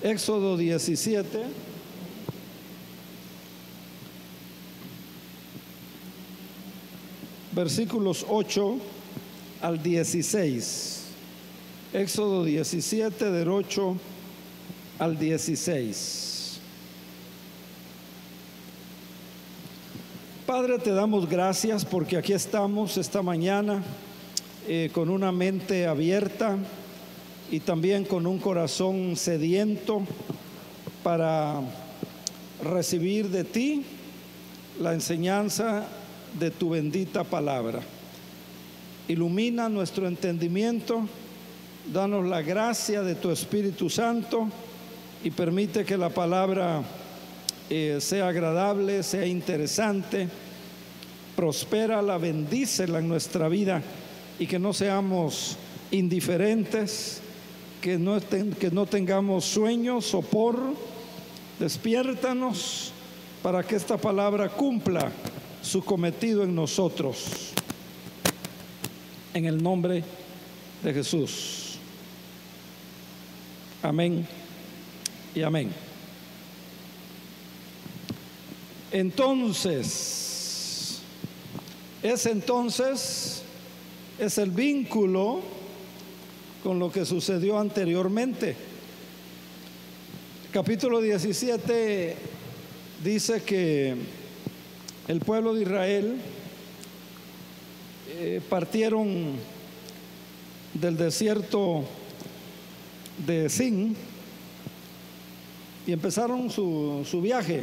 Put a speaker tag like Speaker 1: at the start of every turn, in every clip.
Speaker 1: Éxodo 17, versículos 8 al 16. Éxodo 17, del 8 al 16. Padre, te damos gracias porque aquí estamos esta mañana con una mente abierta y también con un corazón sediento para recibir de ti la enseñanza de tu bendita palabra. Ilumina nuestro entendimiento, danos la gracia de tu Espíritu Santo y permite que la palabra sea agradable, sea interesante, prospérala, bendícela en nuestra vida y que no seamos indiferentes, que no tengamos sueño, sopor. Despiértanos para que esta palabra cumpla su cometido en nosotros. En el nombre de Jesús. Amén y amén. Entonces, ese entonces es el vínculo con lo que sucedió anteriormente. Capítulo 17 dice que el pueblo de Israel partieron del desierto de Sin y empezaron su viaje,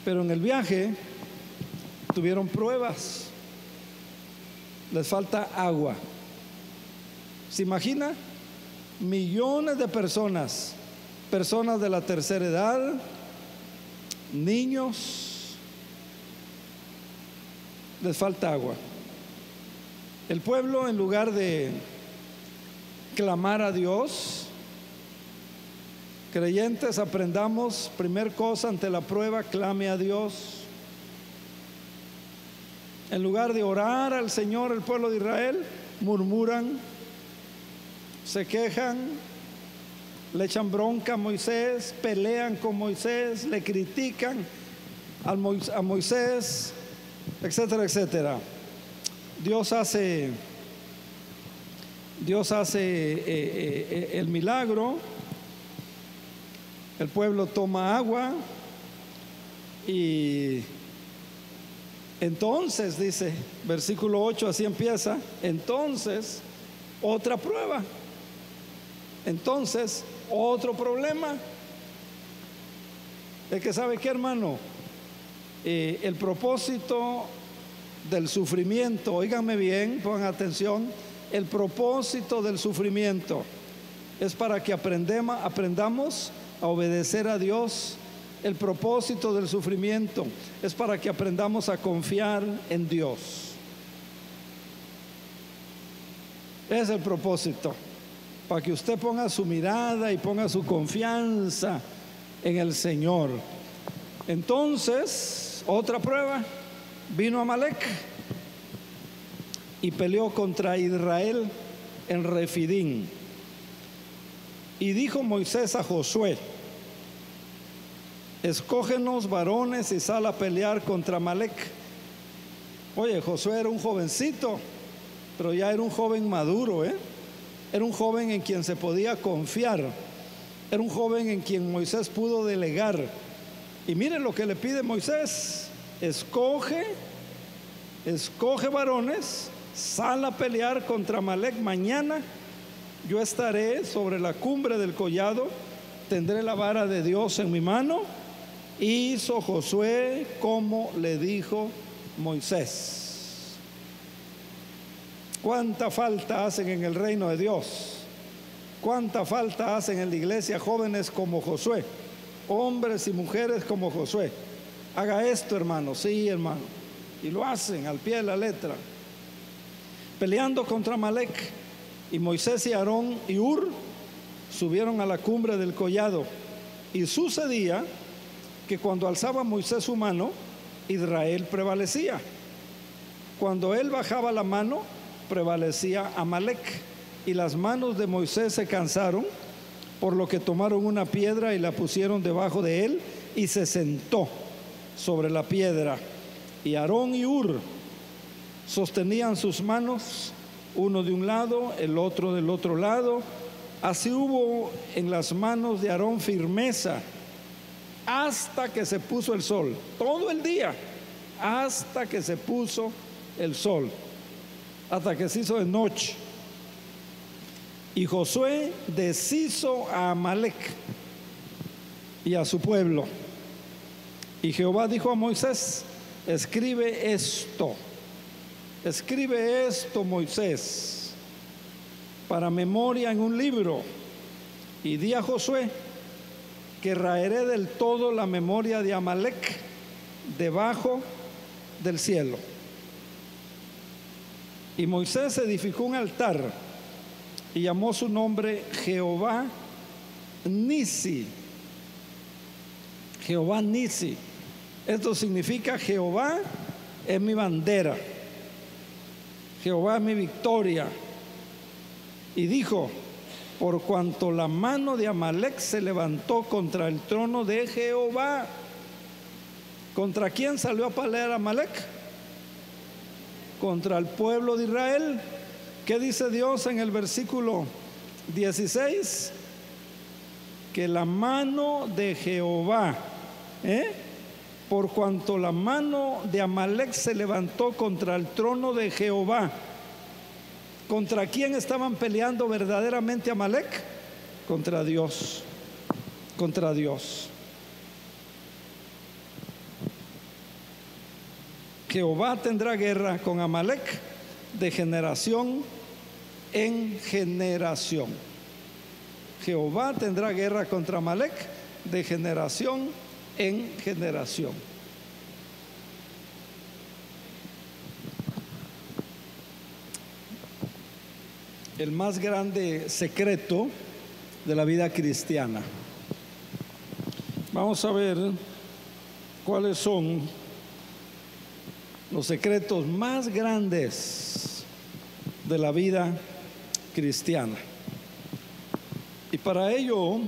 Speaker 1: pero en el viaje tuvieron pruebas. Les falta agua. ¿Se imagina? Millones de personas de la tercera edad, niños, les falta agua. El pueblo, en lugar de clamar a Dios, creyentes, aprendamos, primer cosa ante la prueba, clame a Dios. En lugar de orar al Señor, el pueblo de Israel murmuran, se quejan, le echan bronca a Moisés, pelean con Moisés, le critican a Moisés, etcétera, etcétera. Dios hace el milagro. El pueblo toma agua y entonces, dice versículo 8, así empieza, entonces otra prueba, entonces otro problema. Es que sabe qué, hermano, el propósito del sufrimiento, óiganme bien, pongan atención, el propósito del sufrimiento es para que aprendamos a obedecer a Dios. El propósito del sufrimiento es para que aprendamos a confiar en Dios. Es el propósito, para que usted ponga su mirada y ponga su confianza en el Señor. Entonces, otra prueba, vino Amalec y peleó contra Israel en Refidín. Y dijo Moisés a Josué: escógenos varones y sal a pelear contra Amalec. Oye, Josué era un jovencito, pero ya era un joven maduro, Era un joven en quien se podía confiar. Era un joven en quien Moisés pudo delegar. Y mire lo que le pide Moisés: escoge varones, sal a pelear contra Amalec. Mañana yo estaré sobre la cumbre del collado, tendré la vara de Dios en mi mano. Hizo Josué como le dijo Moisés. ¿Cuánta falta hacen en el reino de Dios? ¿Cuánta falta hacen en la iglesia jóvenes como Josué? Hombres y mujeres como Josué. Haga esto, hermano. Sí, hermano. Y lo hacen al pie de la letra. Peleando contra Amalec. Y Moisés y Aarón y Hur subieron a la cumbre del collado. Y sucedía que cuando alzaba Moisés su mano, Israel prevalecía. Cuando él bajaba la mano, prevalecía Amalec. Y las manos de Moisés se cansaron por lo que tomaron una piedra y la pusieron debajo de él y se sentó sobre la piedra. Y Aarón y Hur sostenían sus manos, uno de un lado, el otro del otro lado. Así hubo en las manos de Aarón firmeza hasta que se puso el sol, todo el día, hasta que se puso el sol, hasta que se hizo de noche. Y Josué deshizo a Amalec y a su pueblo. Y Jehová dijo a Moisés: escribe esto, Moisés, para memoria en un libro, y di a Josué que raeré del todo la memoria de Amalec debajo del cielo. Y Moisés edificó un altar y llamó su nombre Jehová Nisi. Jehová Nisi. Esto significa: Jehová es mi bandera, Jehová es mi victoria. Y dijo: por cuanto la mano de Amalec se levantó contra el trono de Jehová. ¿Contra quién salió a pelear Amalec? Contra el pueblo de Israel. ¿Qué dice Dios en el versículo 16? Que la mano de Jehová, por cuanto la mano de Amalec se levantó contra el trono de Jehová. ¿Contra quién estaban peleando verdaderamente Amalec? Contra Dios. Contra Dios. Jehová tendrá guerra con Amalec de generación en generación. Jehová tendrá guerra contra Amalec de generación en generación. El más grande secreto de la vida cristiana. Vamos a ver cuáles son los secretos más grandes de la vida cristiana. Y para ello,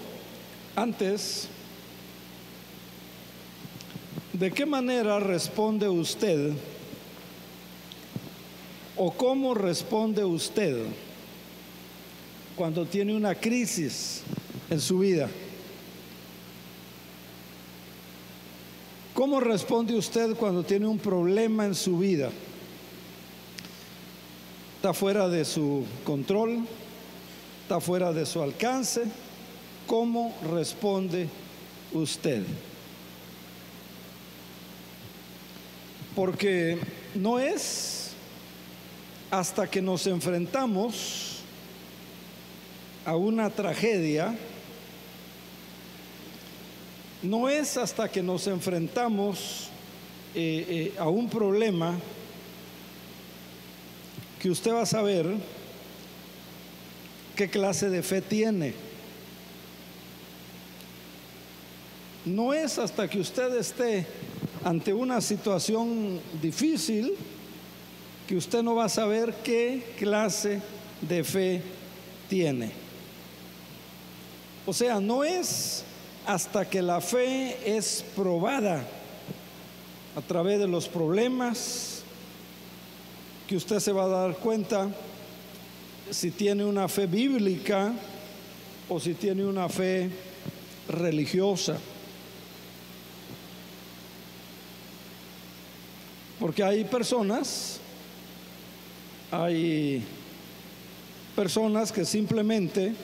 Speaker 1: antes, ¿de qué manera responde usted o cómo responde usted cuando tiene una crisis en su vida? ¿Cómo responde usted cuando tiene un problema en su vida? Está fuera de su control, está fuera de su alcance. ¿Cómo responde usted? Porque no es hasta que nos enfrentamos a una tragedia, no es hasta que nos enfrentamos a un problema que usted va a saber qué clase de fe tiene. No es hasta que usted esté ante una situación difícil que usted no va a saber qué clase de fe tiene. O sea, no es hasta que la fe es probada a través de los problemas que usted se va a dar cuenta si tiene una fe bíblica o si tiene una fe religiosa. Porque hay personas que simplemente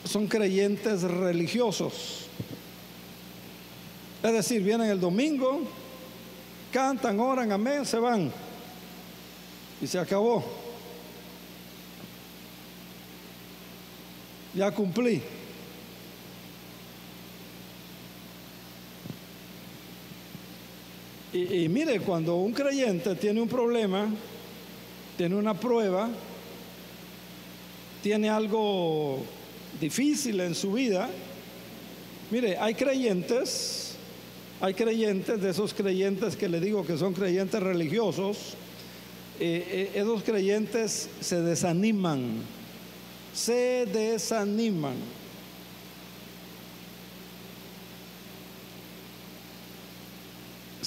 Speaker 1: son creyentes religiosos. Es decir, vienen el domingo, cantan, oran, amén, se van y se acabó. Ya cumplí. Y mire, cuando un creyente tiene un problema, tiene una prueba, tiene algo difícil en su vida, mire, hay creyentes de esos creyentes que le digo que son creyentes religiosos, esos creyentes se desaniman,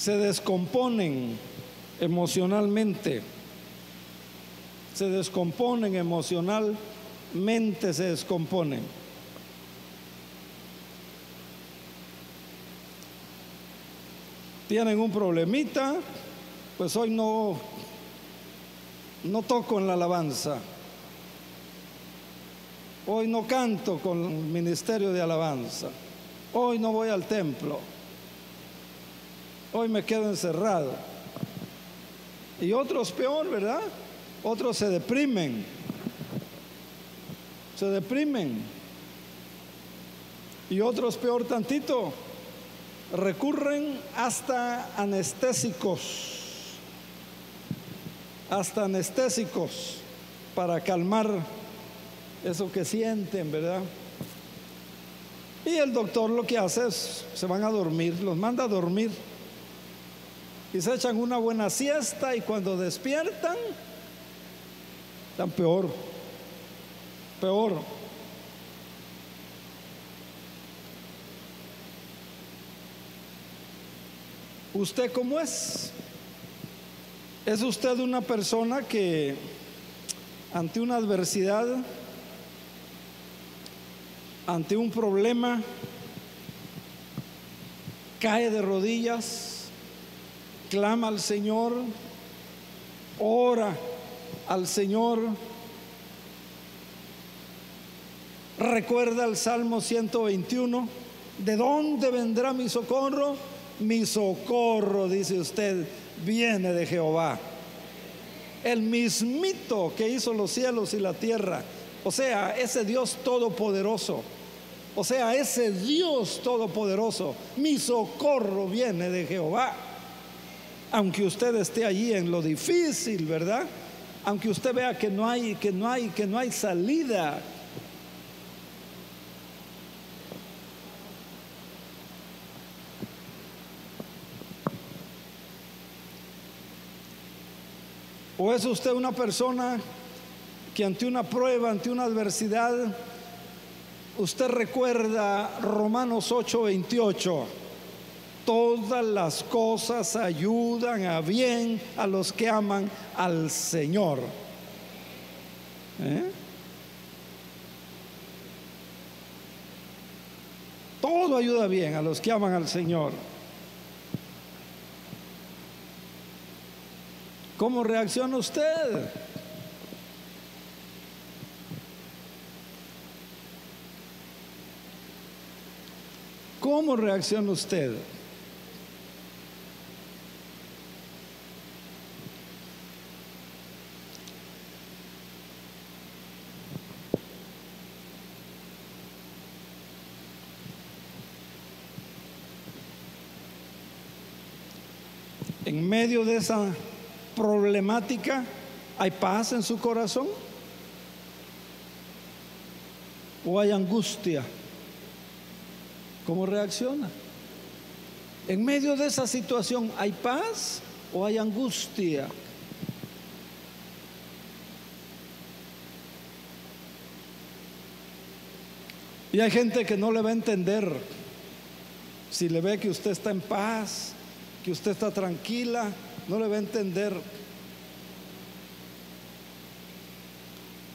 Speaker 1: se descomponen emocionalmente, se descomponen emocionalmente, se descomponen. Tienen un problemita, pues hoy no toco en la alabanza, hoy no canto con el ministerio de alabanza, hoy no voy al templo, hoy me quedo encerrado. Y otros peor, ¿verdad? Otros se deprimen, y otros peor tantito, recurren hasta anestésicos para calmar eso que sienten, ¿verdad? Y el doctor lo que hace es, se van a dormir, los manda a dormir y se echan una buena siesta, y cuando despiertan están peor. ¿Usted cómo es? ¿Es usted una persona que ante una adversidad, ante un problema, cae de rodillas, clama al Señor, ora al Señor, recuerda el Salmo 121? ¿De dónde vendrá mi socorro? Mi socorro, dice usted, viene de Jehová, el mismito que hizo los cielos y la tierra. O sea, ese Dios todopoderoso. Mi socorro viene de Jehová. Aunque usted esté allí en lo difícil, ¿verdad? Aunque usted vea que no hay salida. ¿O es usted una persona que ante una prueba, ante una adversidad, usted recuerda Romanos 8:28? Todas las cosas ayudan a bien a los que aman al Señor. Todo ayuda bien a los que aman al Señor. ¿Cómo reacciona usted? ¿Cómo reacciona usted? En medio de esa problemática, ¿hay paz en su corazón? ¿O hay angustia? ¿Cómo reacciona? En medio de esa situación, ¿hay paz o hay angustia? Y hay gente que no le va a entender si le ve que usted está en paz, que usted está tranquila, no le va a entender.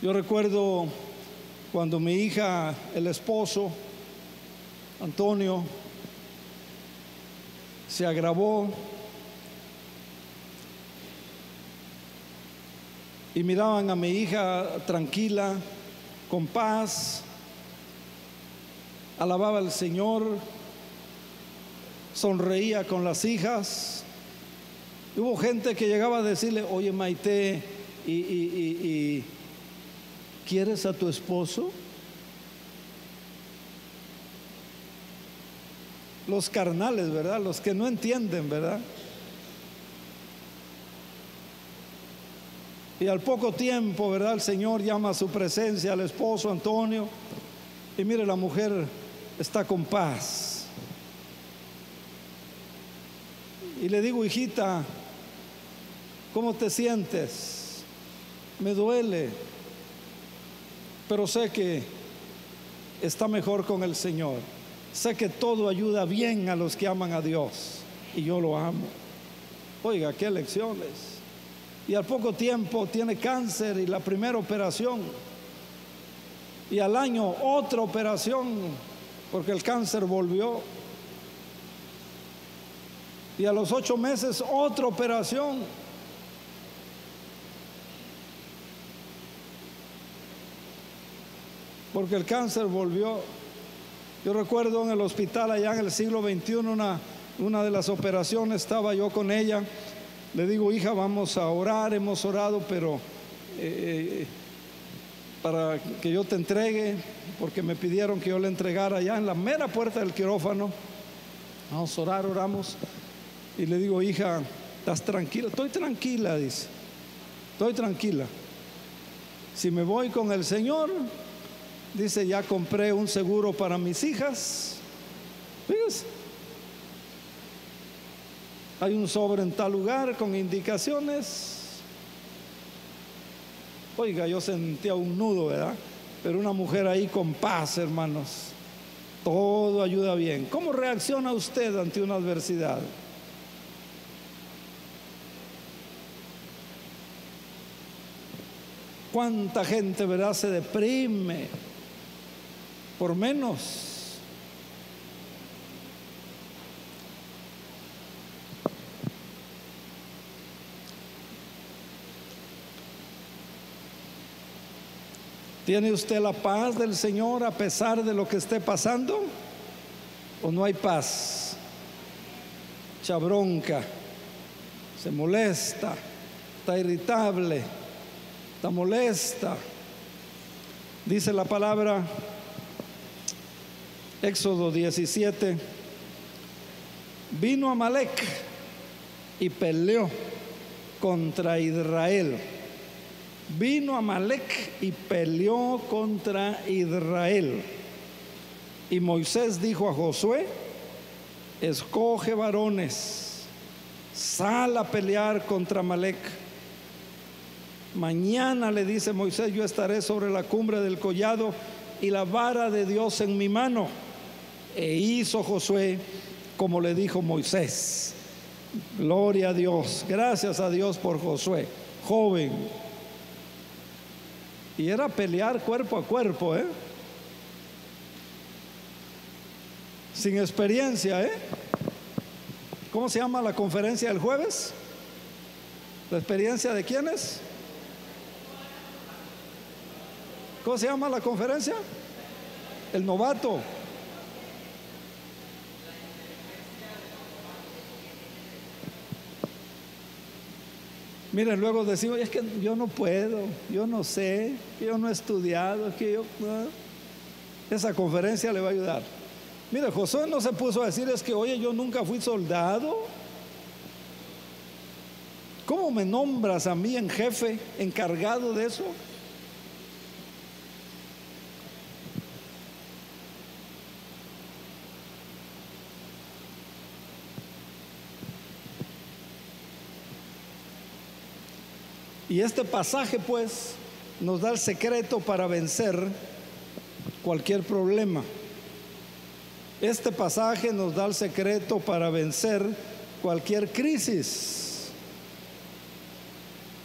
Speaker 1: Yo recuerdo cuando mi hija, el esposo Antonio, se agravó y miraban a mi hija tranquila, con paz, alababa al Señor, sonreía con las hijas. Hubo gente que llegaba a decirle: oye, Maite, ¿y quieres a tu esposo? Los carnales, ¿verdad? Los que no entienden, ¿verdad? Y al poco tiempo, ¿verdad?, el Señor llama a su presencia al esposo Antonio, y mire, la mujer está con paz. Y le digo: hijita, ¿cómo te sientes? Me duele, pero sé que está mejor con el Señor. Sé que todo ayuda bien a los que aman a Dios. y yo lo amo. Oiga, qué lecciones. Y al poco tiempo tiene cáncer y la primera operación. Y al año otra operación, porque el cáncer volvió. Y a los 8 meses otra operación. Porque el cáncer volvió. Yo recuerdo en el hospital allá en el siglo XXI, una de las operaciones, estaba yo con ella. Le digo, hija, vamos a orar. Hemos orado, pero para que yo te entregue, porque me pidieron que yo le entregara allá en la mera puerta del quirófano. Vamos a orar, oramos. Y le digo, hija, ¿estás tranquila? Estoy tranquila, dice. Estoy tranquila. Si me voy con el Señor, dice, ya compré un seguro para mis hijas. Fíjese, hay un sobre en tal lugar con indicaciones. Oiga, yo sentía un nudo, ¿verdad? Pero una mujer ahí con paz, hermanos. Todo ayuda bien. ¿Cómo reacciona usted ante una adversidad? ¿Cuánta gente, verdad, se deprime por menos? ¿Tiene usted la paz del Señor a pesar de lo que esté pasando? ¿O no hay paz? Echa bronca, se molesta, está irritable, está molesta. Dice la palabra, Éxodo 17, vino Amalec y peleó contra Israel. Vino Amalec y peleó contra Israel. Y Moisés dijo a Josué, escoge varones, sal a pelear contra Amalec. Mañana, le dice Moisés, yo estaré sobre la cumbre del collado y la vara de Dios en mi mano. E hizo Josué como le dijo Moisés. Gloria a Dios, gracias a Dios por Josué, joven. Y era pelear cuerpo a cuerpo, sin experiencia, ¿Cómo se llama la conferencia del jueves? ¿La experiencia de quiénes? ¿Cómo se llama la conferencia? El novato. Miren, luego decimos, es que yo no puedo, yo no sé, yo no he estudiado, es que yo... Esa conferencia le va a ayudar. Mire, Josué no se puso a decir, es que, oye, yo nunca fui soldado. ¿Cómo me nombras a mí en jefe, encargado de eso? Y este pasaje pues nos da el secreto para vencer cualquier problema. Este pasaje nos da el secreto para vencer cualquier crisis.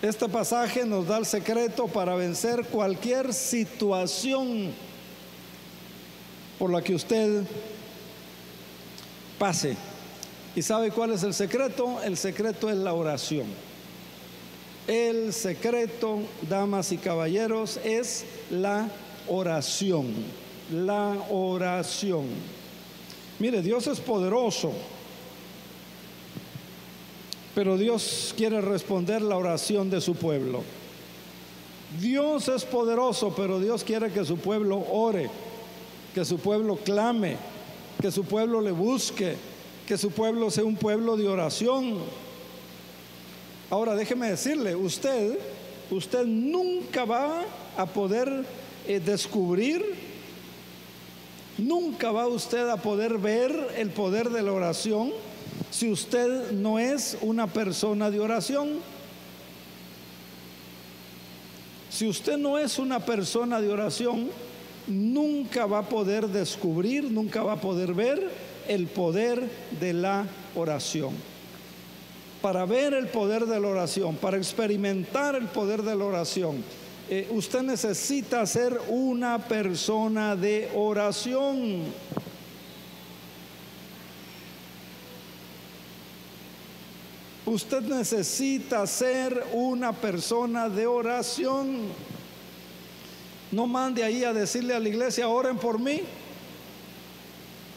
Speaker 1: Este pasaje nos da el secreto para vencer cualquier situación por la que usted pase. ¿Y sabe cuál es el secreto? El secreto es la oración. El secreto, damas y caballeros, es la oración. La oración. Mire, Dios es poderoso, pero Dios quiere responder la oración de su pueblo. Dios es poderoso, pero Dios quiere que su pueblo ore, que su pueblo clame, que su pueblo le busque, que su pueblo sea un pueblo de oración. Ahora déjeme decirle, usted nunca va a poder descubrir, nunca va usted a poder ver el poder de la oración si usted no es una persona de oración. Si usted no es una persona de oración, nunca va a poder descubrir, nunca va a poder ver el poder de la oración. Para ver el poder de la oración, para experimentar el poder de la oración, usted necesita ser una persona de oración. Usted necesita ser una persona de oración. No mande ahí a decirle a la iglesia: oren por mí.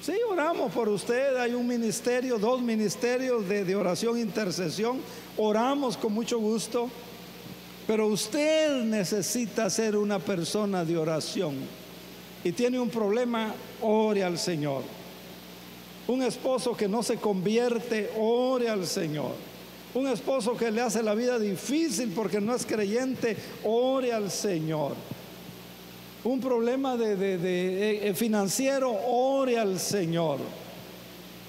Speaker 1: Sí, oramos por usted. Hay un ministerio, 2 ministerios de oración e intercesión. Oramos con mucho gusto. Pero usted necesita ser una persona de oración. Y tiene un problema, ore al Señor. Un esposo que no se convierte, ore al Señor. Un esposo que le hace la vida difícil porque no es creyente, ore al Señor. Un problema de financiero, ore al Señor.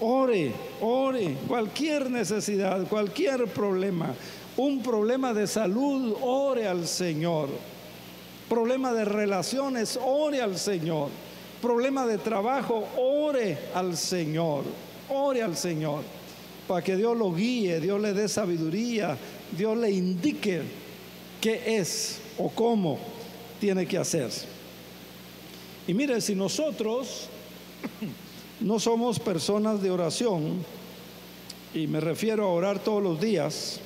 Speaker 1: Ore. Cualquier necesidad, cualquier problema. Un problema de salud, ore al Señor. Problema de relaciones, ore al Señor. Problema de trabajo, ore al Señor. Ore al Señor. Para que Dios lo guíe, Dios le dé sabiduría, Dios le indique qué es o cómo tiene que hacer. Y mire, si nosotros no somos personas de oración, y me refiero a orar todos los días,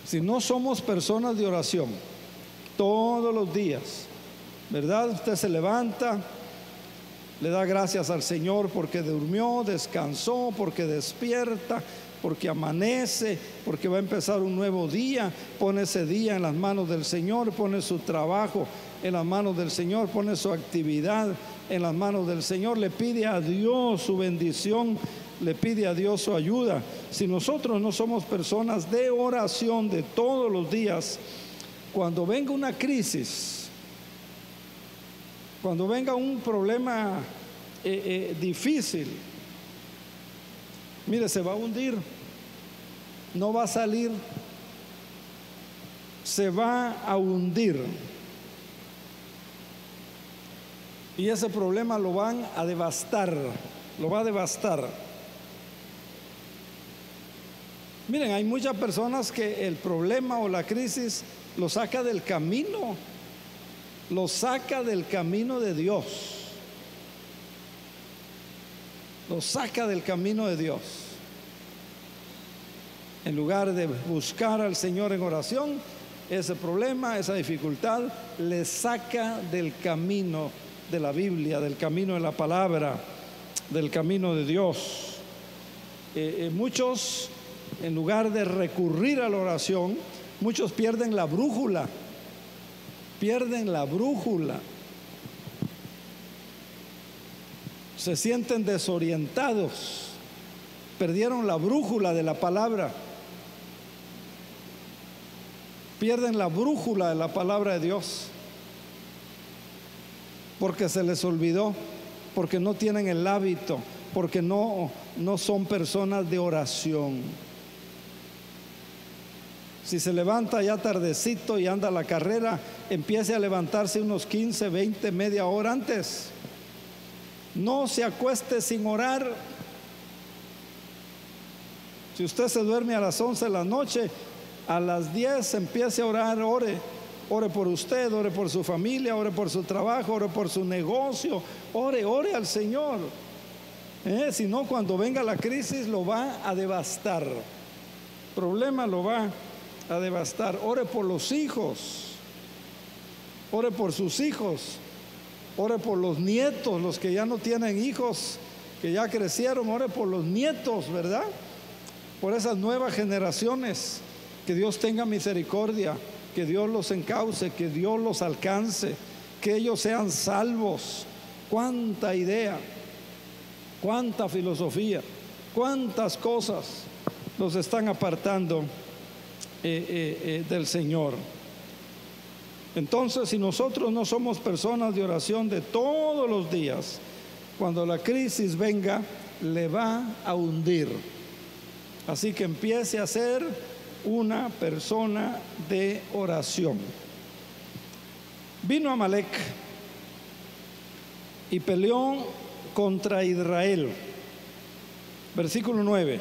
Speaker 1: si no somos personas de oración todos los días, ¿verdad? Usted se levanta, le da gracias al Señor porque durmió, descansó, porque despierta, porque amanece, porque va a empezar un nuevo día. Pone ese día en las manos del Señor, pone su trabajo en las manos del Señor, pone su actividad en las manos del Señor, le pide a Dios su bendición, le pide a Dios su ayuda. Si nosotros no somos personas de oración de todos los días, cuando venga una crisis, cuando venga un problema difícil, mire, se va a hundir, no va a salir, se va a hundir. Y ese problema lo van a devastar, lo va a devastar. Miren, hay muchas personas que el problema o la crisis lo saca del camino, lo saca del camino de Dios, lo saca del camino de Dios. En lugar de buscar al Señor en oración, ese problema, esa dificultad, le saca del camino de la Biblia, del camino de la palabra, del camino de Dios. Muchos, en lugar de recurrir a la oración, muchos pierden la brújula, se sienten desorientados, perdieron la brújula de la palabra, pierden la brújula de la palabra de Dios, porque se les olvidó, porque no tienen el hábito, porque no son personas de oración. Si se levanta ya tardecito y anda a la carrera, empiece a levantarse unos 15, 20, media hora antes. No se acueste sin orar. Si usted se duerme a las 11 de la noche, a las 10 empiece a orar, ore por usted, ore por su familia, ore por su trabajo, ore por su negocio, ore al Señor. Si no, cuando venga la crisis lo va a devastar, problema lo va a devastar. Ore por los hijos, ore por sus hijos, ore por los nietos, los que ya no tienen hijos, que ya crecieron, ore por los nietos, ¿verdad? Por esas nuevas generaciones, que Dios tenga misericordia, que Dios los encauce, que Dios los alcance, que ellos sean salvos. Cuánta idea, cuánta filosofía, cuántas cosas los están apartando del Señor. Entonces, si nosotros no somos personas de oración de todos los días, cuando la crisis venga, le va a hundir. Así que empiece a ser una persona de oración. Vino Amalek y peleó contra Israel. Versículo 9.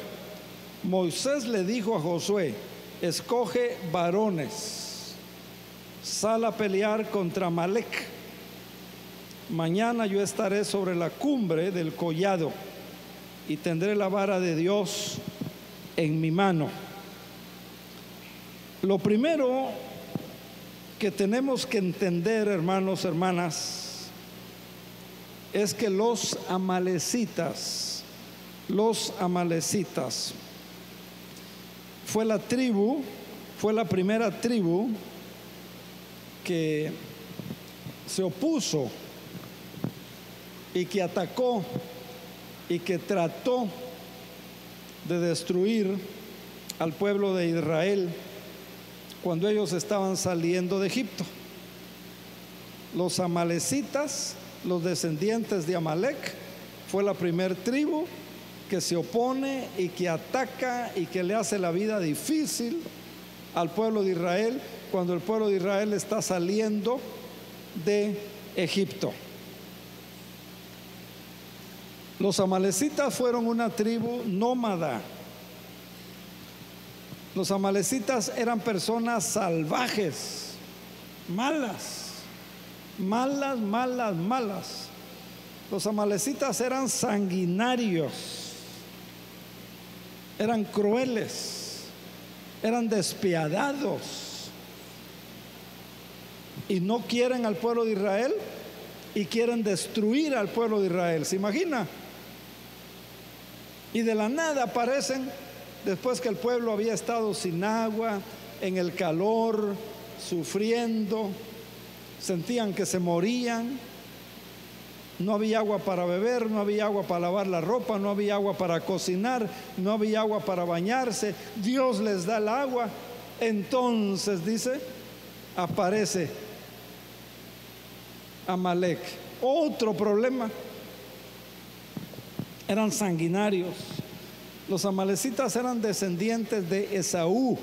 Speaker 1: Moisés le dijo a Josué: escoge varones, sal a pelear contra Amalec. Mañana yo estaré sobre la cumbre del collado y tendré la vara de Dios en mi mano. Lo primero que tenemos que entender, hermanos, hermanas, es que los amalecitas fue la primera tribu que se opuso y que atacó y que trató de destruir al pueblo de Israel cuando ellos estaban saliendo de Egipto. Los amalecitas, los descendientes de Amalec, fue la primer tribu que se opone y que ataca y que le hace la vida difícil al pueblo de Israel cuando el pueblo de Israel está saliendo de Egipto. Los amalecitas fueron una tribu nómada. Los amalecitas eran personas salvajes, malas. Los amalecitas eran sanguinarios, eran crueles, eran despiadados y no quieren al pueblo de Israel y quieren destruir al pueblo de Israel. ¿Se imagina? Y de la nada aparecen después que el pueblo había estado sin agua, en el calor, sufriendo, sentían que se morían, no había agua para beber, no había agua para lavar la ropa, no había agua para cocinar, no había agua para bañarse. Dios les da el agua. Entonces, dice, aparece Amalec. Otro problema: eran sanguinarios. Los amalecitas eran descendientes de Esaú,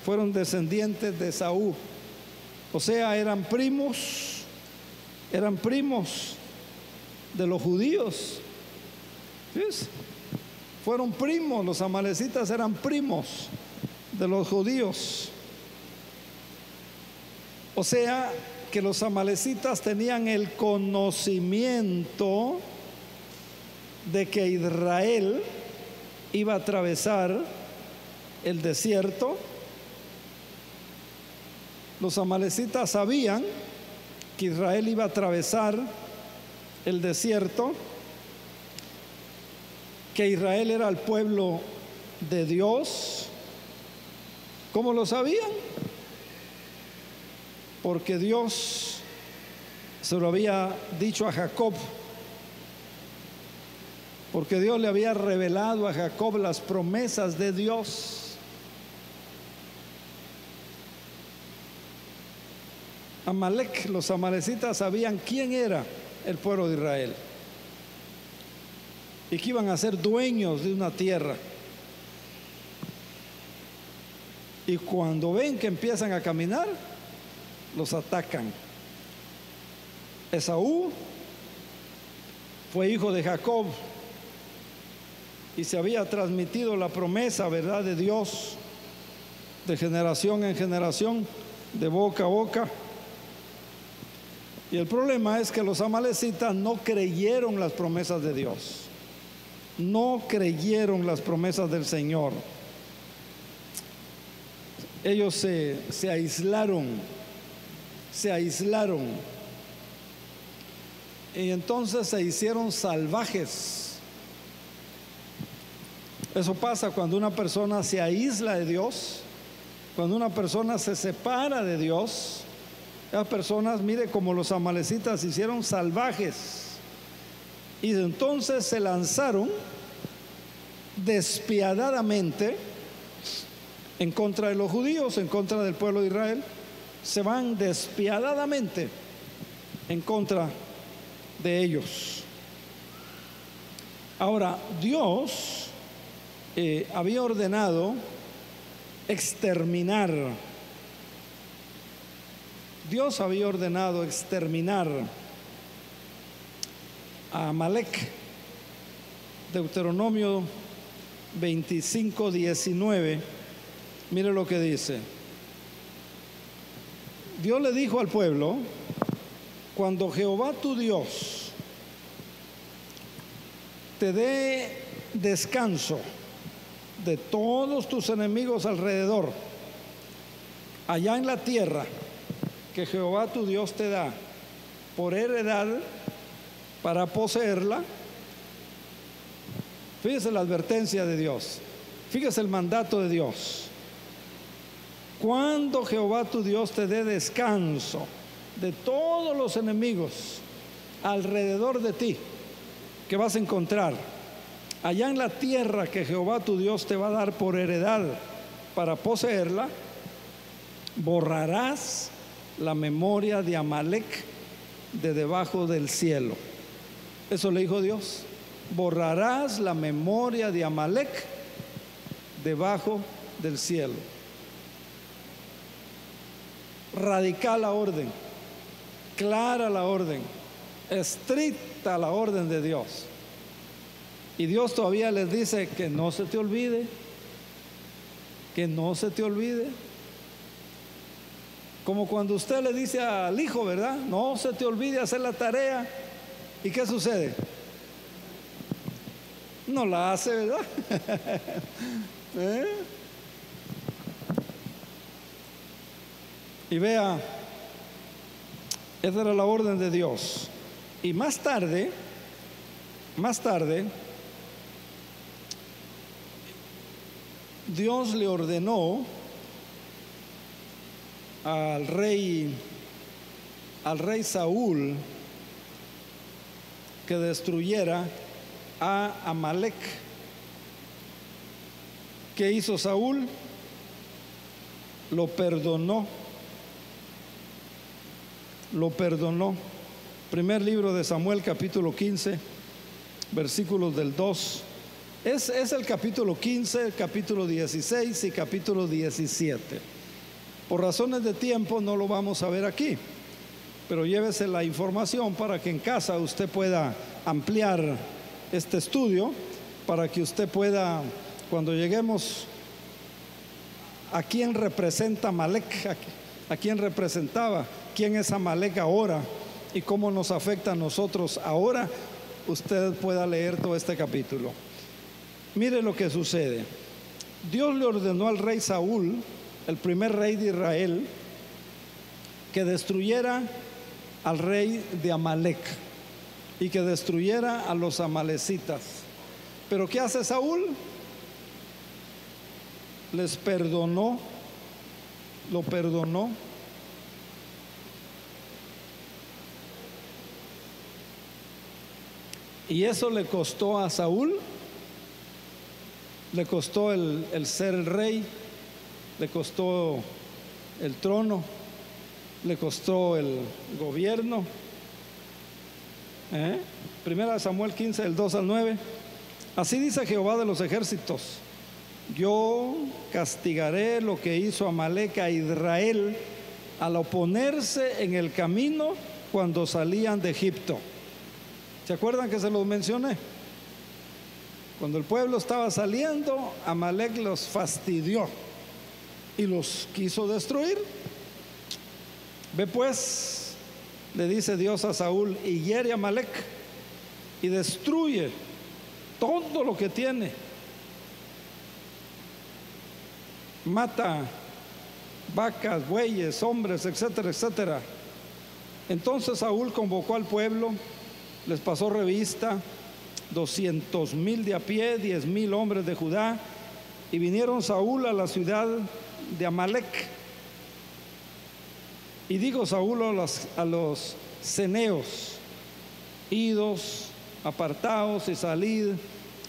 Speaker 1: fueron descendientes de Esaú, o sea, eran primos de los judíos. ¿Ves? Fueron primos, los amalecitas eran primos de los judíos. O sea, que los amalecitas tenían el conocimiento de que Israel iba a atravesar el desierto. Los amalecitas sabían que Israel iba a atravesar el desierto, que Israel era el pueblo de Dios. ¿Cómo lo sabían? Porque Dios se lo había dicho a Jacob. Porque Dios le había revelado a Jacob las promesas de Dios. Amalec, los amalecitas sabían quién era el pueblo de Israel y que iban a ser dueños de una tierra. Y cuando ven que empiezan a caminar, los atacan. Esaú fue hijo de Jacob y se había transmitido la promesa, ¿verdad?, de Dios de generación en generación, de boca a boca. Y el problema es que los amalecitas no creyeron las promesas de Dios, no creyeron las promesas del Señor. Ellos se aislaron y entonces se hicieron salvajes. Eso pasa cuando una persona se aísla de Dios, cuando una persona se separa de Dios. Las personas, mire, como los amalecitas, se hicieron salvajes y entonces se lanzaron despiadadamente en contra de los judíos, en contra del pueblo de Israel. Se van despiadadamente en contra de ellos. Ahora, Dios había ordenado exterminar. Dios había ordenado exterminar a Amalec Deuteronomio 25:19, mire lo que dice. Dios le dijo al pueblo: cuando Jehová tu Dios te dé descanso de todos tus enemigos alrededor, allá en la tierra que Jehová tu Dios te da por heredad para poseerla. Fíjese la advertencia de Dios, fíjese el mandato de Dios. Cuando Jehová tu Dios te dé descanso de todos los enemigos alrededor de ti que vas a encontrar allá en la tierra que Jehová tu Dios te va a dar por heredad para poseerla, borrarás la memoria de Amalek de debajo del cielo. Eso le dijo Dios: borrarás la memoria de Amalek debajo del cielo. Radical la orden, clara la orden, estricta la orden de Dios. Y Dios todavía les dice que no se te olvide, que no se te olvide. Como cuando usted le dice al hijo, ¿verdad? No se te olvide hacer la tarea. ¿Y qué sucede? No la hace, ¿verdad? ¿Eh? Y vea, esa era la orden de Dios. Y más tarde, Dios le ordenó al rey Saúl que destruyera a Amalek. ¿Qué hizo Saúl? Lo perdonó. Primer libro de Samuel, capítulo 15, versículos del 2. Es el capítulo 15, el capítulo 16 y capítulo 17. Por razones de tiempo no lo vamos a ver aquí, pero llévese la información para que en casa usted pueda ampliar este estudio, para que usted pueda, cuando lleguemos a quién representa Amalek, a quién representaba, quién es Amalek ahora y cómo nos afecta a nosotros ahora, usted pueda leer todo este capítulo. Mire lo que sucede. Dios le ordenó al rey Saúl, el primer rey de Israel, que destruyera al rey de Amalek y que destruyera a los amalecitas. Pero ¿qué hace Saúl? Les perdonó, lo perdonó. Y eso le costó a Saúl, le costó el ser el rey, le costó el trono, le costó el gobierno. Primera Samuel 15, del 2 al 9. Así dice Jehová de los ejércitos: yo castigaré lo que hizo Amalek a Israel al oponerse en el camino cuando salían de Egipto. ¿Se acuerdan que se los mencioné? Cuando el pueblo estaba saliendo, Amalek los fastidió y los quiso destruir. Ve pues, le dice Dios a Saúl, y hiere a Amalek y destruye todo lo que tiene. Mata vacas, bueyes, hombres, etcétera, etcétera. Entonces Saúl convocó al pueblo, les pasó revista, 200,000 de a pie, 10,000 hombres de Judá, y vinieron Saúl a la ciudad de Amalek. Y dijo Saúl a los ceneos: idos, apartaos y salid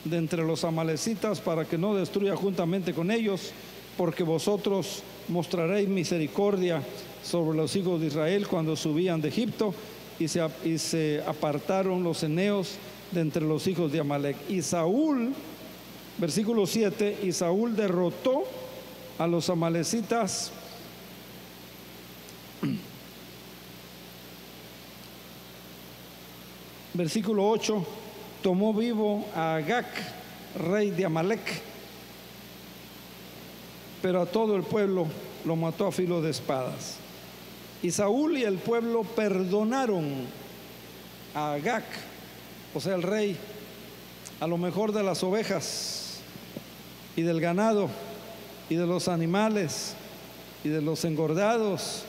Speaker 1: de entre los amalecitas para que no destruya juntamente con ellos, porque vosotros mostraréis misericordia sobre los hijos de Israel cuando subían de Egipto. Y se apartaron los ceneos de entre los hijos de Amalek. Y Saúl, versículo 7, y Saúl derrotó a los amalecitas versículo 8, tomó vivo a Agag, rey de Amalec, pero a todo el pueblo lo mató a filo de espadas. Y Saúl y el pueblo perdonaron a Agag, o sea, el rey, a lo mejor de las ovejas y del ganado y de los animales y de los engordados,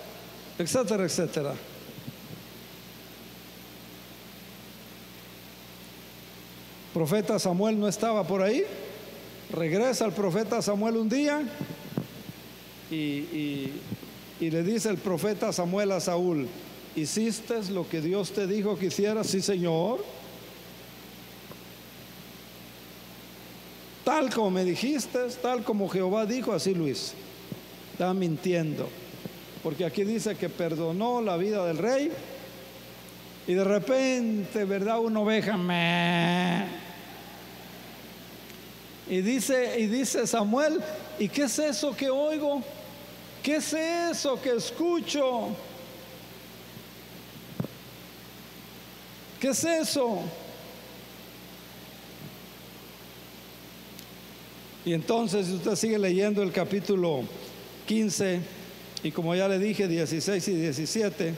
Speaker 1: etcétera, etcétera. Profeta Samuel no estaba por ahí. Regresa el profeta Samuel un día y le dice el profeta Samuel a Saúl: ¿hiciste lo que Dios te dijo que hicieras? Sí, Señor. Tal como me dijiste, tal como Jehová dijo, así lo hice. Está mintiendo, porque aquí dice que perdonó la vida del rey y de repente, ¿verdad? Una oveja, ¡meh! Y dice Samuel: ¿y qué es eso que oigo? ¿Qué es eso que escucho? ¿Qué es eso? Y entonces, si usted sigue leyendo el capítulo 15, y como ya le dije, 16 y 17,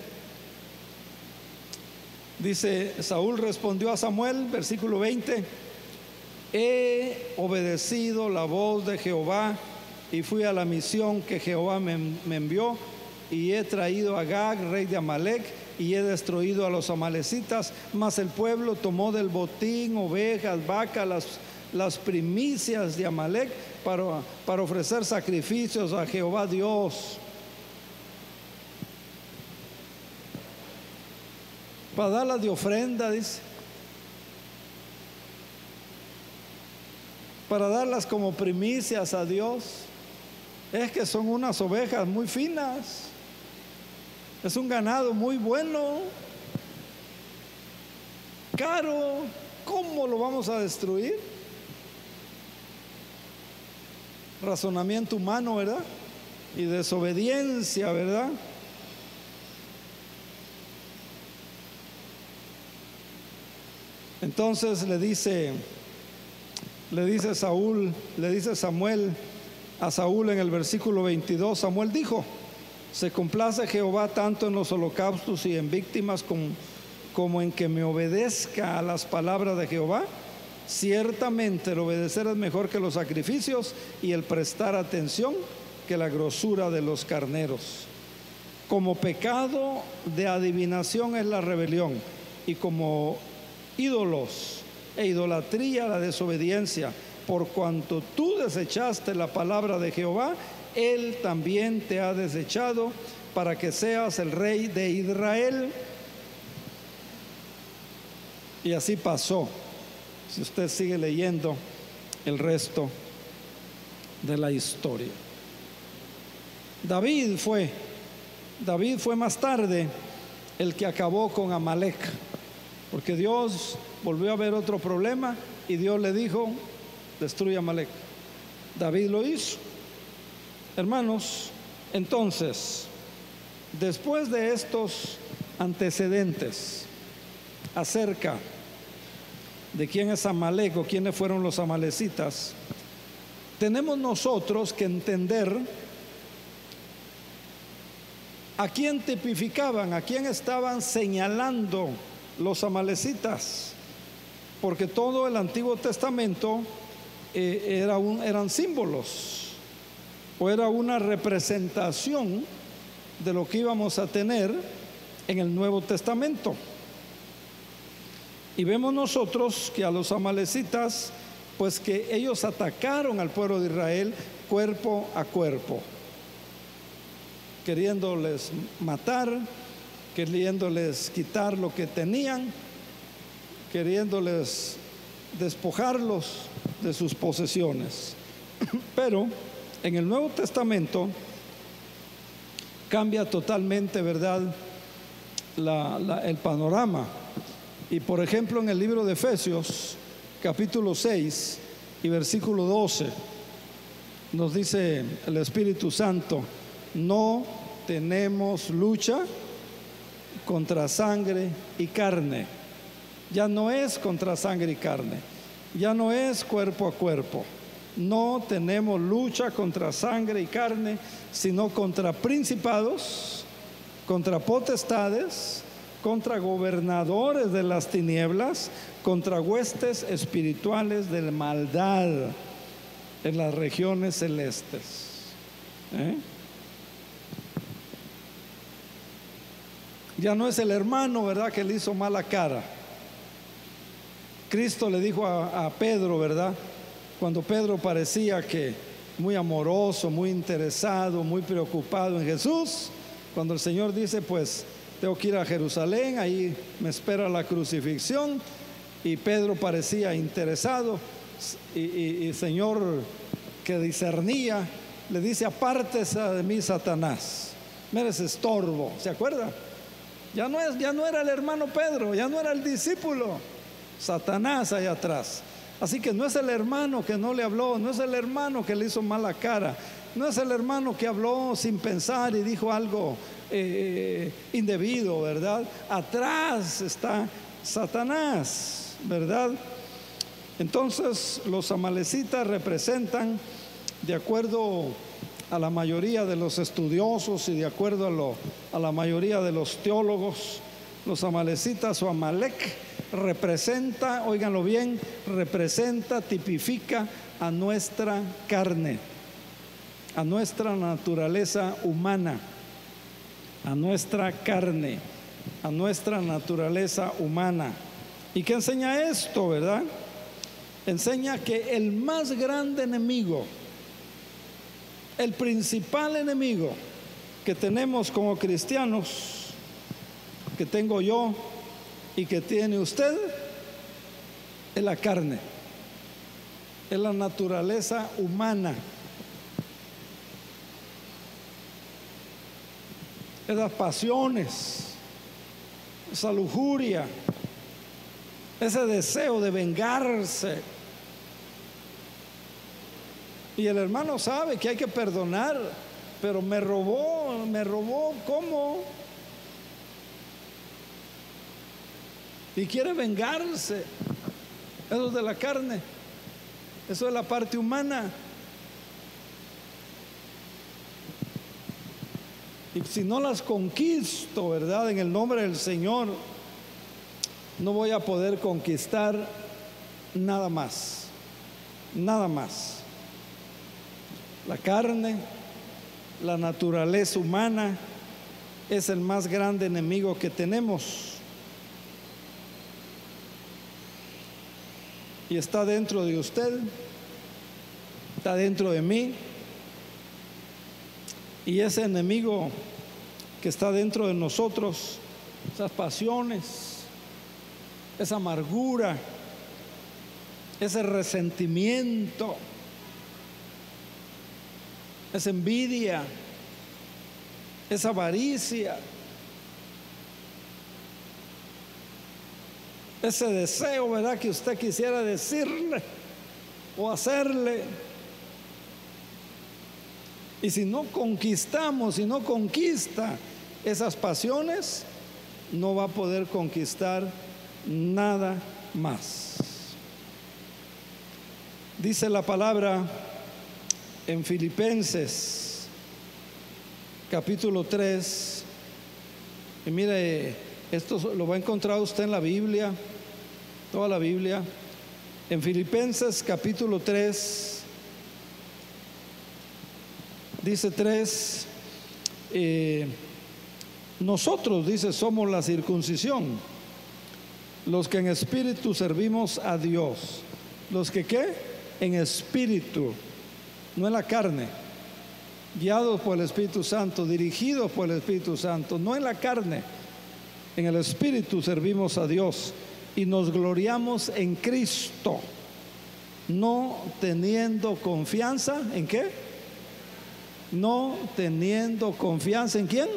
Speaker 1: dice: Saúl respondió a Samuel, versículo 20: he obedecido la voz de Jehová y fui a la misión que Jehová me envió, y he traído a Agag, rey de Amalec, y he destruido a los amalecitas. Mas el pueblo tomó del botín ovejas, vacas, las primicias de Amalec para ofrecer sacrificios a Jehová Dios, para darlas de ofrenda, dice, para darlas como primicias a Dios. Es que son unas ovejas muy finas, es un ganado muy bueno, caro. ¿Cómo lo vamos a destruir? Razonamiento humano, ¿verdad? Y desobediencia, ¿verdad? Entonces le dice Samuel a Saúl en el versículo 22, Samuel dijo: se complace Jehová tanto en los holocaustos y en víctimas como en que me obedezca a las palabras de Jehová. Ciertamente el obedecer es mejor que los sacrificios, y el prestar atención que la grosura de los carneros. Como pecado de adivinación es la rebelión, y como ídolos e idolatría la desobediencia. Por cuanto tú desechaste la palabra de Jehová, Él también te ha desechado para que seas el rey de Israel. Y así pasó. Si usted sigue leyendo el resto de la historia. David fue más tarde el que acabó con Amalec, porque Dios volvió a ver otro problema y Dios le dijo: destruye a Amalec. David lo hizo. Hermanos, entonces, después de estos antecedentes acerca de quién es Amalec o quiénes fueron los amalecitas, tenemos nosotros que entender a quién tipificaban, a quién estaban señalando los amalecitas, porque todo el Antiguo Testamento eran símbolos, o era una representación de lo que íbamos a tener en el Nuevo Testamento. Y vemos nosotros que a los amalecitas, pues que ellos atacaron al pueblo de Israel cuerpo a cuerpo, queriéndoles matar, queriéndoles quitar lo que tenían, queriéndoles despojarlos de sus posesiones. Pero en el Nuevo Testamento cambia totalmente, ¿verdad?, el panorama. Y por ejemplo, en el libro de Efesios, capítulo 6 y versículo 12, nos dice el Espíritu Santo: no tenemos lucha contra sangre y carne, Ya no es contra sangre y carne, ya no es cuerpo a cuerpo. No tenemos lucha contra sangre y carne, sino contra principados, contra potestades, contra gobernadores de las tinieblas, contra huestes espirituales de maldad en las regiones celestes. Ya no es el hermano, ¿verdad?, que le hizo mala cara. Cristo le dijo a Pedro, ¿verdad?, cuando Pedro parecía que muy amoroso, muy interesado, muy preocupado en Jesús, cuando el Señor dice, pues tengo que ir a Jerusalén, ahí me espera la crucifixión, y Pedro parecía interesado, y el Señor, que discernía, le dice, apártese de mí, Satanás, me eres estorbo. ¿Se acuerda? Ya no era el hermano Pedro, ya no era el discípulo, Satanás allá atrás. Así que no es el hermano que no le habló, no es el hermano que le hizo mala cara, no es el hermano que habló sin pensar y dijo algo indebido, ¿verdad? Atrás está Satanás, ¿verdad? Entonces los amalecitas representan, de acuerdo a la mayoría de los estudiosos y de acuerdo a la mayoría de los teólogos, los amalecitas o Amalek representa, óiganlo bien, representa, tipifica a nuestra carne, a nuestra naturaleza humana, a nuestra carne, a nuestra naturaleza humana. ¿Y qué enseña esto, verdad? Enseña que el más grande enemigo, el principal enemigo que tenemos como cristianos, que tengo yo y que tiene usted, es la carne, es la naturaleza humana, es las pasiones, esa lujuria, ese deseo de vengarse. Y el hermano sabe que hay que perdonar, pero me robó, ¿cómo? Y quiere vengarse. Eso es de la carne, eso es la parte humana. Y si no las conquisto, ¿verdad?, en el nombre del Señor, no voy a poder conquistar nada más, nada más. La carne, la naturaleza humana, es el más grande enemigo que tenemos. Y está dentro de usted, está dentro de mí. Y ese enemigo que está dentro de nosotros, esas pasiones, esa amargura, ese resentimiento, esa envidia, esa avaricia, ese deseo, ¿verdad?, que usted quisiera decirle o hacerle. Y si no conquistamos, si no conquista esas pasiones, no va a poder conquistar nada más. Dice la palabra en Filipenses capítulo 3, y mire, esto lo va a encontrar usted en la Biblia, toda la Biblia. En Filipenses capítulo 3 dice 3, nosotros, dice, somos la circuncisión, los que en espíritu servimos a Dios. Los que ¿qué? En espíritu, no en la carne, guiados por el Espíritu Santo, dirigidos por el Espíritu Santo, no en la carne, en el espíritu servimos a Dios y nos gloriamos en Cristo, no teniendo confianza ¿en qué? No teniendo confianza ¿en quién?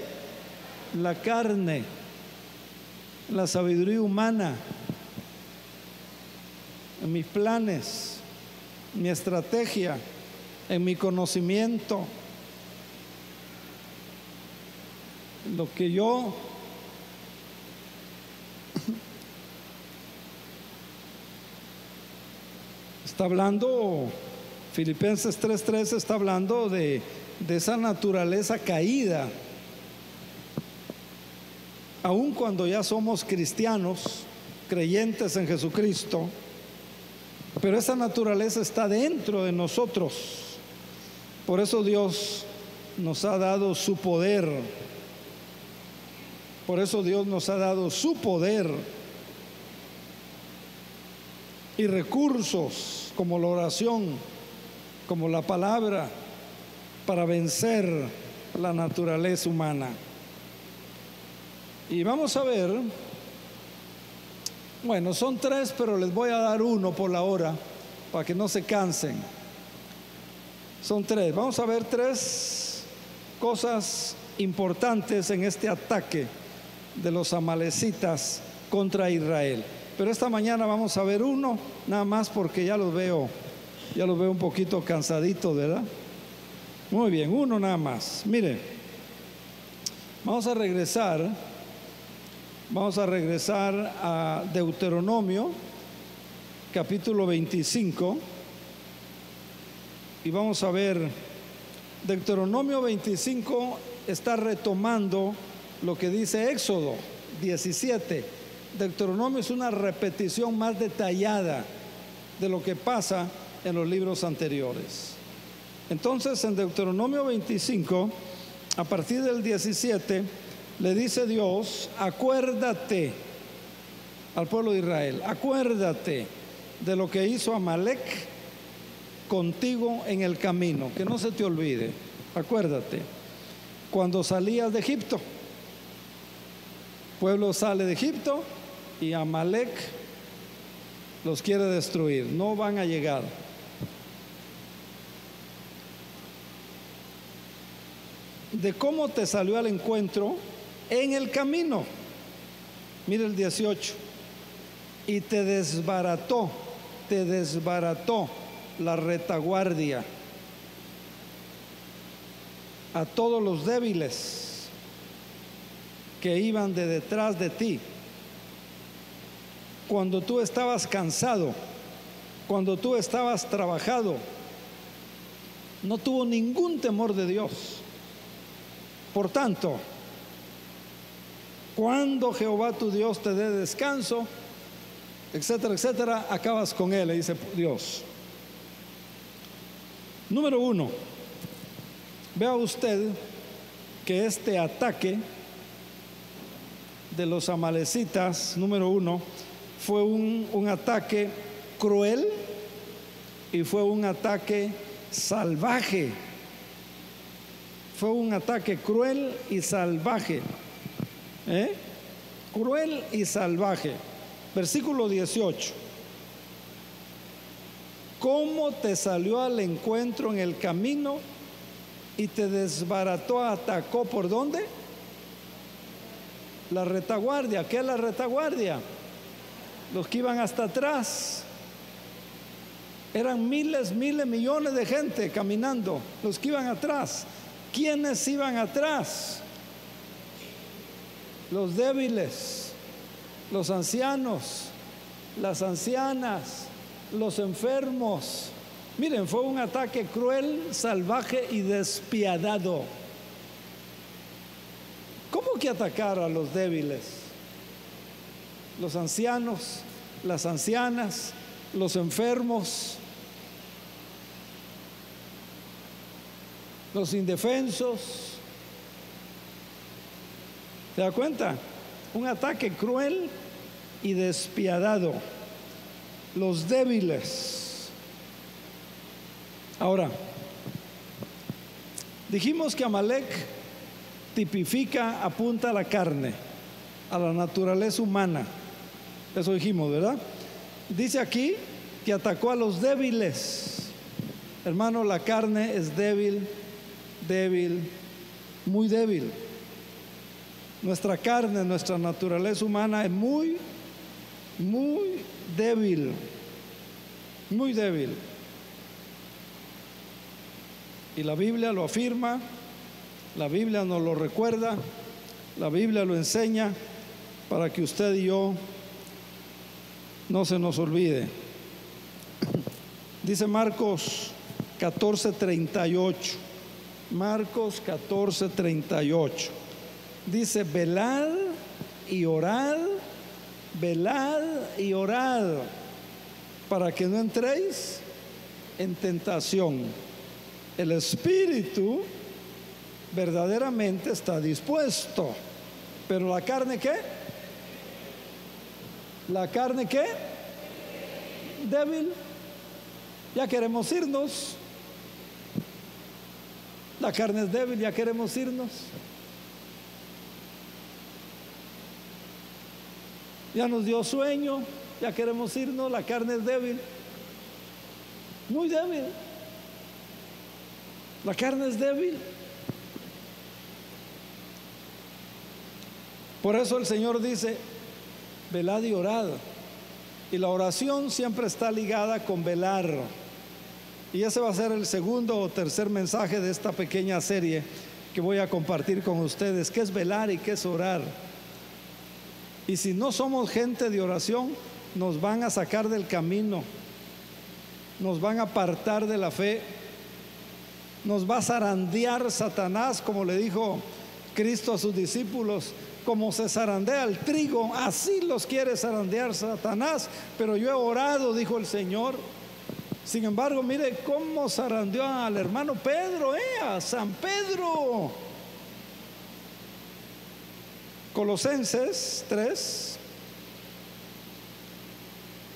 Speaker 1: La carne, la sabiduría humana, en mis planes, mi estrategia, en mi conocimiento, lo que yo Está hablando, Filipenses 3:13 está hablando de esa naturaleza caída. Aun cuando ya somos cristianos, creyentes en Jesucristo, pero esa naturaleza está dentro de nosotros. Por eso Dios nos ha dado su poder. Por eso Dios nos ha dado su poder y recursos como la oración, como la palabra, para vencer la naturaleza humana. Y vamos a ver, bueno, son 3, pero les voy a dar uno por la hora para que no se cansen. Son 3. Vamos a ver 3 cosas importantes en este ataque de los amalecitas contra Israel. Pero esta mañana vamos a ver uno nada más, porque ya los veo un poquito cansaditos, ¿verdad? Muy bien, uno nada más. Mire, vamos a regresar a Deuteronomio capítulo 25 y vamos a ver. Deuteronomio 25 está retomando lo que dice Éxodo 17. Deuteronomio es una repetición más detallada de lo que pasa en los libros anteriores. Entonces, en Deuteronomio 25, a partir del 17, le dice Dios: acuérdate al pueblo de Israel, acuérdate de lo que hizo Amalec contigo en el camino, que no se te olvide. Acuérdate cuando salías de Egipto. El pueblo sale de Egipto y Amalec los quiere destruir, no van a llegar. De cómo te salió al encuentro en el camino. Mira el 18. Y te desbarató la retaguardia a todos los débiles que iban de detrás de ti. Cuando tú estabas cansado, cuando tú estabas trabajado, no tuvo ningún temor de Dios. Por tanto, cuando Jehová tu Dios te dé descanso, etcétera, etcétera, acabas con él, le dice Dios. Número 1, vea usted que este ataque de los amalecitas, número 1, fue un ataque cruel y fue un ataque salvaje. Fue un ataque cruel y salvaje. Cruel y salvaje. Versículo 18. ¿Cómo te salió al encuentro en el camino y te desbarató, atacó? ¿Por dónde? La retaguardia. ¿Qué es la retaguardia? Los que iban hasta atrás. Eran miles, millones de gente caminando. Los que iban atrás. ¿Quiénes iban atrás? Los débiles, los ancianos, las ancianas, los enfermos. Miren, fue un ataque cruel, salvaje y despiadado. ¿Cómo que atacar a los débiles? Los ancianos, las ancianas, los enfermos, los indefensos. ¿Se da cuenta? Un ataque cruel y despiadado. Los débiles. Ahora, dijimos que Amalec tipifica, apunta a la carne, a la naturaleza humana. Eso dijimos, ¿verdad? Dice aquí que atacó a los débiles. Hermano, la carne es débil, muy débil. Nuestra carne, nuestra naturaleza humana es muy débil, muy débil. Y la Biblia lo afirma, la Biblia nos lo recuerda, la Biblia lo enseña para que usted y yo no se nos olvide. Dice Marcos 14:38. Marcos 14:38. Dice: velad y orad, velad y orad, para que no entréis en tentación. El espíritu verdaderamente está dispuesto, pero la carne, ¿qué? La carne, ¿qué? Débil. Ya queremos irnos. La carne es débil, ya queremos irnos. Ya nos dio sueño, ya queremos irnos. La carne es débil, muy débil. La carne es débil. Por eso el Señor dice: velad y orad. Y la oración siempre está ligada con velar. Y ese va a ser el segundo o tercer mensaje de esta pequeña serie que voy a compartir con ustedes: qué es velar y qué es orar. Y si no somos gente de oración, nos van a sacar del camino, nos van a apartar de la fe, nos va a zarandear Satanás, como le dijo Cristo a sus discípulos: como se zarandea el trigo, así los quiere zarandear Satanás. Pero yo he orado, dijo el Señor. Sin embargo, mire cómo zarandeó al hermano Pedro, a San Pedro. Colosenses 3.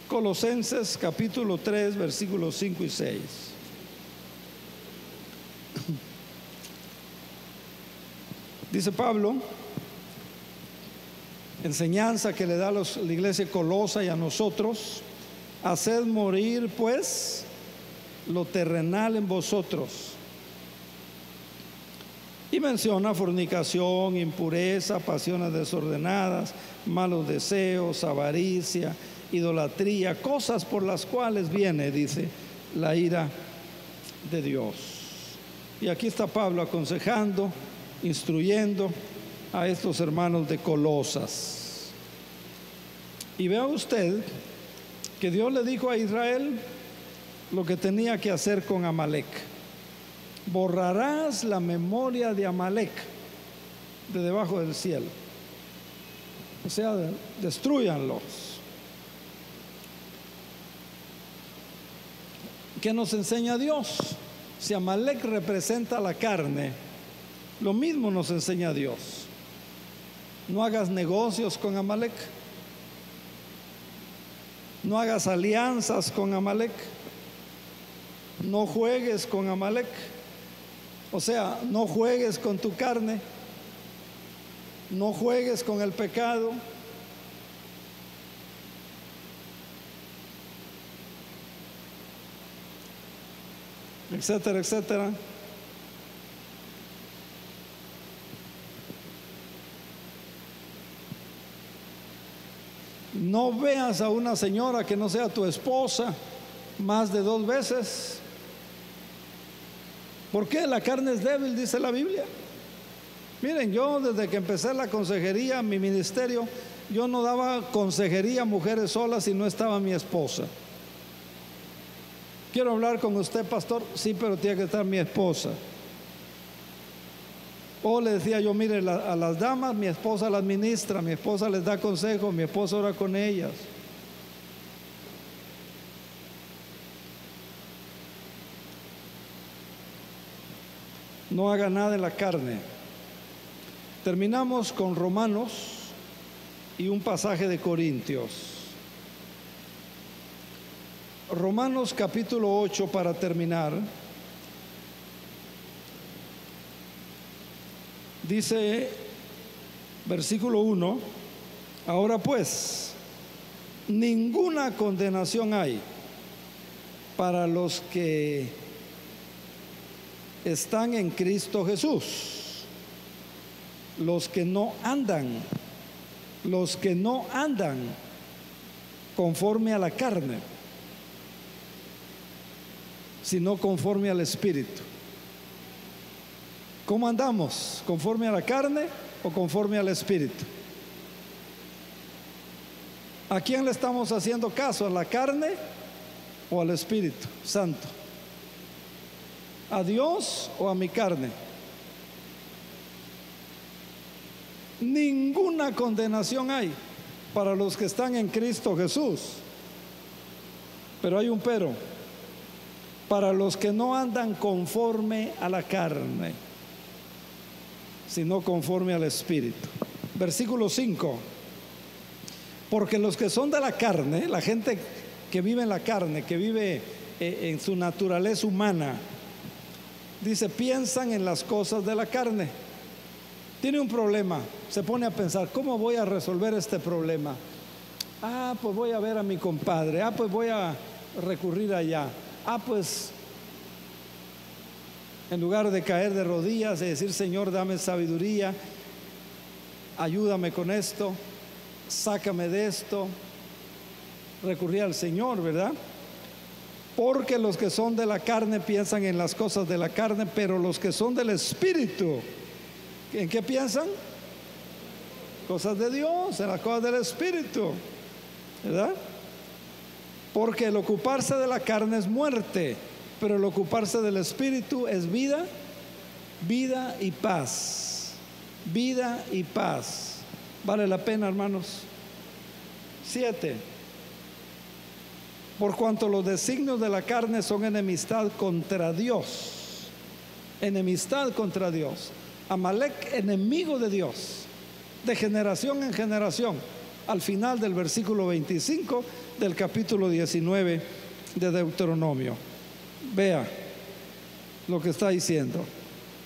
Speaker 1: Colosenses capítulo 3, versículos 5 y 6. Dice Pablo, enseñanza que le da a la iglesia de Colosa y a nosotros: haced morir pues lo terrenal en vosotros. Y menciona fornicación, impureza, pasiones desordenadas, malos deseos, avaricia, idolatría, cosas por las cuales viene, dice, la ira de Dios. Y aquí está Pablo aconsejando, instruyendo a estos hermanos de Colosas. Y vea usted que Dios le dijo a Israel lo que tenía que hacer con Amalek: borrarás la memoria de Amalek de debajo del cielo. O sea, destrúyanlos. ¿Qué nos enseña Dios? Si Amalek representa la carne, lo mismo nos enseña Dios: no hagas negocios con Amalek, no hagas alianzas con Amalek, no juegues con Amalek. O sea, no juegues con tu carne, no juegues con el pecado. Etcétera, etcétera. No veas a una señora que no sea tu esposa más de 2 veces. ¿Por qué? La carne es débil, dice la Biblia. Miren, yo desde que empecé la consejería, mi ministerio, yo no daba consejería a mujeres solas si no estaba mi esposa. Quiero hablar con usted, pastor. Sí, pero tiene que estar mi esposa. O le decía yo: mire, a las damas mi esposa las ministra, mi esposa les da consejo, mi esposa ora con ellas. No haga nada en la carne. Terminamos con Romanos y un pasaje de Corintios. Romanos capítulo 8, para terminar. Dice, versículo 1: ahora pues, ninguna condenación hay para los que están en Cristo Jesús, los que no andan conforme a la carne, sino conforme al Espíritu. ¿Cómo andamos? ¿Conforme a la carne o conforme al Espíritu? ¿A quién le estamos haciendo caso? ¿A la carne o al Espíritu Santo? ¿A Dios o a mi carne? Ninguna condenación hay para los que están en Cristo Jesús. Pero hay un pero: para los que no andan conforme a la carne, sino conforme al Espíritu. Versículo 5: porque los que son de la carne, la gente que vive en la carne, que vive en su naturaleza humana, dice, piensan en las cosas de la carne. Tiene un problema, se pone a pensar, ¿cómo voy a resolver este problema? Pues voy a ver a mi compadre. Pues voy a recurrir allá. Pues en lugar de caer de rodillas y decir, Señor, dame sabiduría, ayúdame con esto, sácame de esto, recurrir al Señor, ¿verdad? Porque los que son de la carne piensan en las cosas de la carne, pero los que son del Espíritu, ¿en qué piensan? Cosas de Dios, en las cosas del Espíritu, ¿verdad? Porque el ocuparse de la carne es muerte, pero el ocuparse del Espíritu es vida, vida y paz. Vida y paz. Vale la pena, hermanos. 7. Por cuanto los designios de la carne son enemistad contra Dios. Enemistad contra Dios. Amalek, enemigo de Dios, de generación en generación. Al final del versículo 25 del capítulo 19 de Deuteronomio. Vea lo que está diciendo.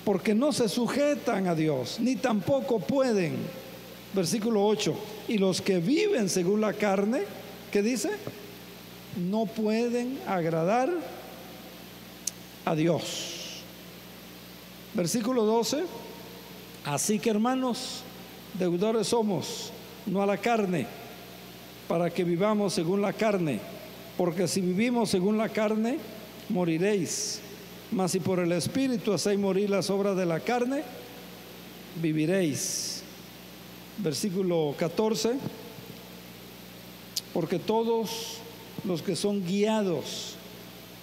Speaker 1: Porque no se sujetan a Dios, ni tampoco pueden. Versículo 8. Y los que viven según la carne, ¿qué dice? No pueden agradar a Dios. Versículo 12. Así que, hermanos, deudores somos, no a la carne, para que vivamos según la carne. Porque si vivimos según la carne, moriréis. Mas si por el Espíritu hacéis morir las obras de la carne, viviréis. Versículo 14. Porque todos los que son guiados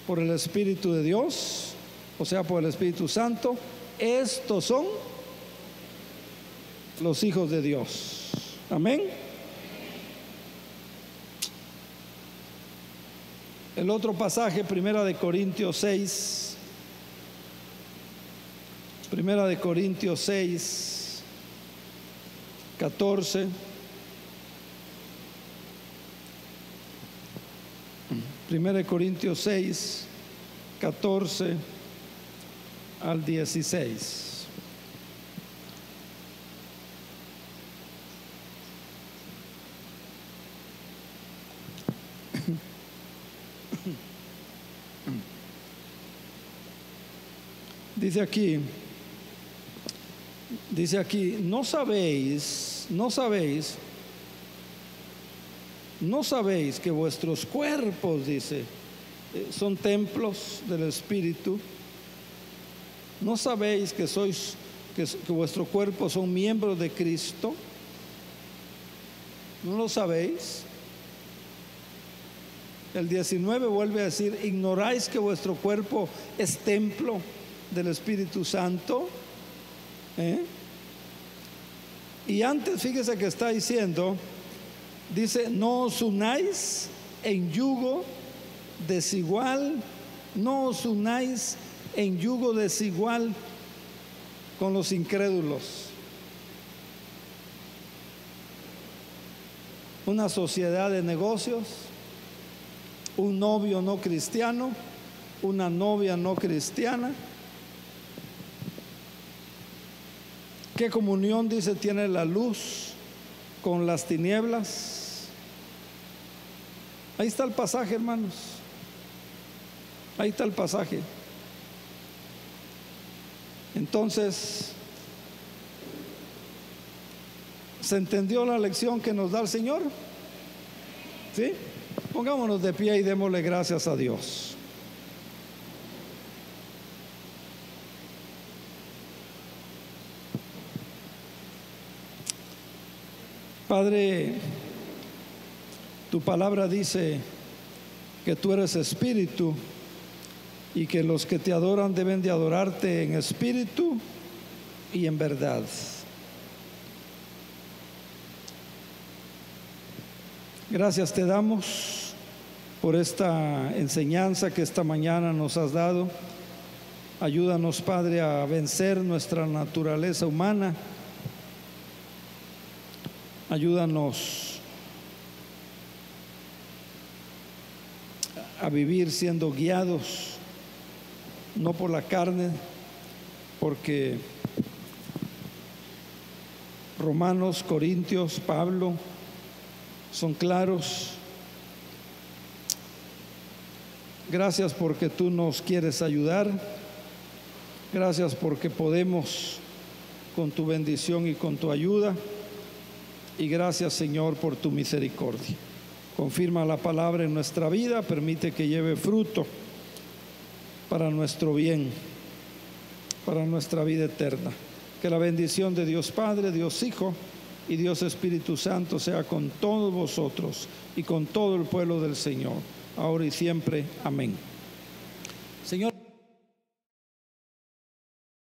Speaker 1: por el Espíritu de Dios, o sea, por el Espíritu Santo, estos son los hijos de Dios. Amén. El otro pasaje, Primera de Corintios 6. Primera de Corintios 6, 14. Primera de Corintios 6, 14 al 16. Dice aquí, no sabéis que vuestros cuerpos, dice, son templos del Espíritu. No sabéis que que vuestro cuerpo son miembros de Cristo. ¿No lo sabéis? El 19 vuelve a decir, ignoráis que vuestro cuerpo es templo del Espíritu Santo. Y antes, fíjese que está diciendo, dice, no os unáis en yugo desigual, no os unáis en yugo desigual con los incrédulos. Una sociedad de negocios, un novio no cristiano, una novia no cristiana. ¿Qué comunión, dice, tiene la luz con las tinieblas? Ahí está el pasaje, hermanos. Ahí está el pasaje. Entonces, ¿se entendió la lección que nos da el Señor? ¿Sí? Pongámonos de pie y démosle gracias a Dios. Padre, tu palabra dice que tú eres espíritu y que los que te adoran deben de adorarte en espíritu y en verdad. Gracias te damos por esta enseñanza que esta mañana nos has dado. Ayúdanos, Padre, a vencer nuestra naturaleza humana. Ayúdanos a vivir siendo guiados, no por la carne, porque Romanos, Corintios, Pablo son claros. Gracias porque tú nos quieres ayudar. Gracias porque podemos con tu bendición y con tu ayuda. Y gracias, Señor, por tu misericordia. Confirma la palabra en nuestra vida, permite que lleve fruto para nuestro bien, para nuestra vida eterna. Que la bendición de Dios Padre, Dios Hijo y Dios Espíritu Santo sea con todos vosotros y con todo el pueblo del Señor, ahora y siempre. Amén.